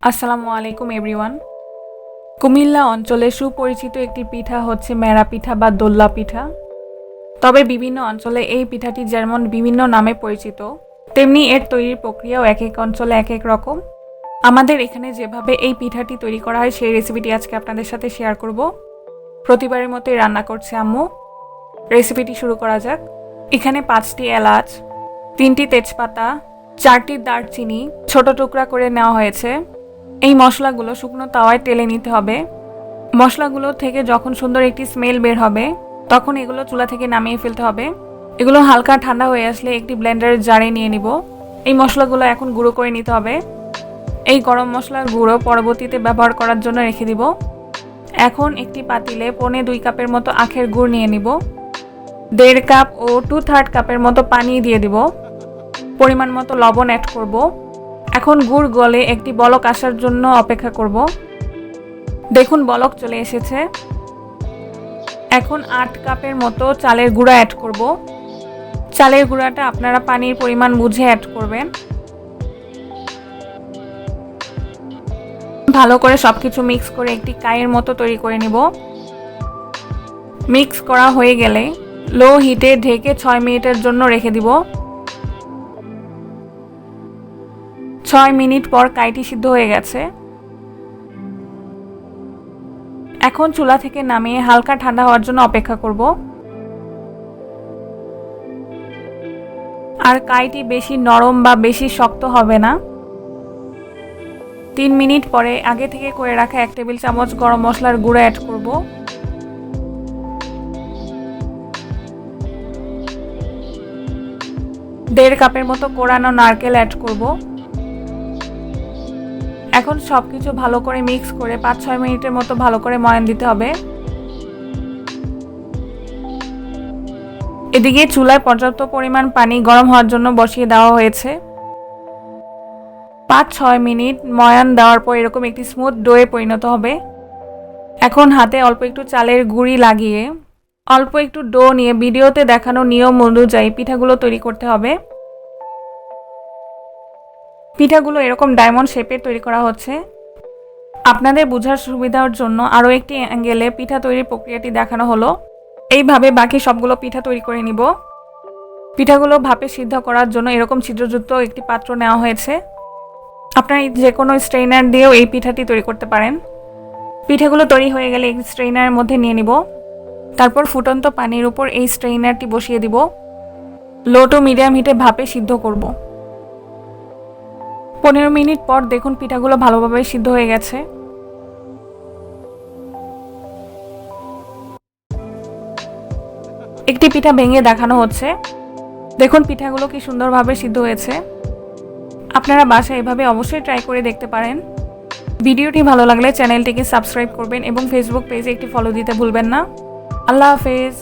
আসসালামু আলাইকুম এভরিওয়ান। কুমিল্লা অঞ্চলে সুপরিচিত একটি পিঠা হচ্ছে মেরা পিঠা বা দোল্লা পিঠা। তবে বিভিন্ন অঞ্চলে এই পিঠাটি যেমন বিভিন্ন নামে পরিচিত, তেমনি এর তৈরির প্রক্রিয়াও এক এক অঞ্চলে এক এক রকম। আমাদের এখানে যেভাবে এই পিঠাটি তৈরি করা হয় সেই রেসিপিটি আজকে আপনাদের সাথে শেয়ার করব। প্রতিবারের মতোই রান্না করছে আম্মু। রেসিপিটি শুরু করা যাক। এখানে 5টি এলাচ, 3টি তেজপাতা, 4টি দারচিনি ছোট টুকরা করে নেওয়া হয়েছে। এই মশলাগুলো শুকনো তাওয়ায় তেলে নিতে হবে। মশলাগুলো থেকে যখন সুন্দর একটি স্মেল বের হবে তখন এগুলো চুলা থেকে নামিয়ে ফেলতে হবে। এগুলো হালকা ঠান্ডা হয়ে আসলে একটি ব্লেন্ডারের জারে নিয়ে নিব। এই মশলাগুলো এখন গুঁড়ো করে নিতে হবে। এই গরম মশলার গুঁড়ো পরবর্তীতে ব্যবহার করার জন্য রেখে দিব। এখন একটি পাতিলে 1.25 কাপের মতো আখের গুড় নিয়ে নিব। 1.5 কাপ ও 2/3 কাপের মতো পানি দিয়ে দিব। পরিমাণ মতো লবণ অ্যাড করব। এখন গুড় গলে একটি বলক আসার জন্য অপেক্ষা করব। দেখুন বলক চলে এসেছে। এখন 8 কাপের মতো চালের গুঁড়া অ্যাড করব। চালের গুঁড়াটা আপনারা পানির পরিমাণ বুঝে অ্যাড করবেন। ভালো করে সবকিছু মিক্স করে একটি কাইয়ের মতো তৈরি করে নিব। মিক্স করা হয়ে গেলে লো হিটে ঢেকে 6 মিনিটের জন্য রেখে দিব। 6 মিনিট পর কাইটি সিদ্ধ হয়ে গেছে। এখন চুলা থেকে নামিয়ে হালকা ঠান্ডা হওয়ার জন্য অপেক্ষা করব। আর কাইটি বেশি নরম বা বেশি শক্ত হবে না। 3 মিনিট পরে আগে থেকে করে রাখা 1 টেবিল চামচ গরম মশলার গুঁড়ো অ্যাড করব। দেড় কাপের মতো কোরানো নারকেল অ্যাড করব। এখন সবকিছু ভালো করে মিক্স করে 5-6 মিনিটের মতো ভালো করে ময়ান দিতে হবে। এদিকে চুলায় পর্যাপ্ত পরিমাণ পানি গরম হওয়ার জন্য বসিয়ে দেওয়া হয়েছে। 5-6 মিনিট ময়ান দেওয়ার পর এরকম একটি স্মুথ ডোয়ে পরিণত হবে। এখন হাতে অল্প একটু চালের গুঁড়ি লাগিয়ে অল্প একটু ডো নিয়ে ভিডিওতে দেখানো নিয়ম অনুযায়ী পিঠাগুলো তৈরি করতে হবে। পিঠাগুলো এরকম ডায়মন্ড শেপের তৈরি করা হচ্ছে। আপনাদের বোঝার সুবিধার জন্য আরও একটি অ্যাঙ্গেলে পিঠা তৈরির প্রক্রিয়াটি দেখানো হলো। এইভাবে বাকি সবগুলো পিঠা তৈরি করে নিব। পিঠাগুলো ভাপে সিদ্ধ করার জন্য এরকম ছিদ্রযুক্ত একটি পাত্র নেওয়া হয়েছে। আপনারা যে কোনো স্ট্রেইনার দিয়েও এই পিঠাটি তৈরি করতে পারেন। পিঠাগুলো তৈরি হয়ে গেলে এই স্ট্রেইনারের মধ্যে নিয়ে নিব। তারপর ফুটন্ত পানির উপর এই স্ট্রেইনারটি বসিয়ে দিব। লো টু মিডিয়াম হিটে ভাপে সিদ্ধ করব। 15 মিনিট পর দেখুন পিঠাগুলো ভালোভাবে সিদ্ধ হয়ে গেছে। একটি পিঠা ভেঙে দেখানো হচ্ছে। দেখুন পিঠাগুলো কি সুন্দরভাবে সিদ্ধ হয়েছে। আপনারা বাসায় এভাবে অবশ্যই ট্রাই করে দেখতে পারেন। ভিডিওটি ভালো লাগলে চ্যানেলটিকে সাবস্ক্রাইব করবেন এবং ফেসবুক পেজে একটি ফলো দিতে ভুলবেন না। আল্লাহ হাফেজ।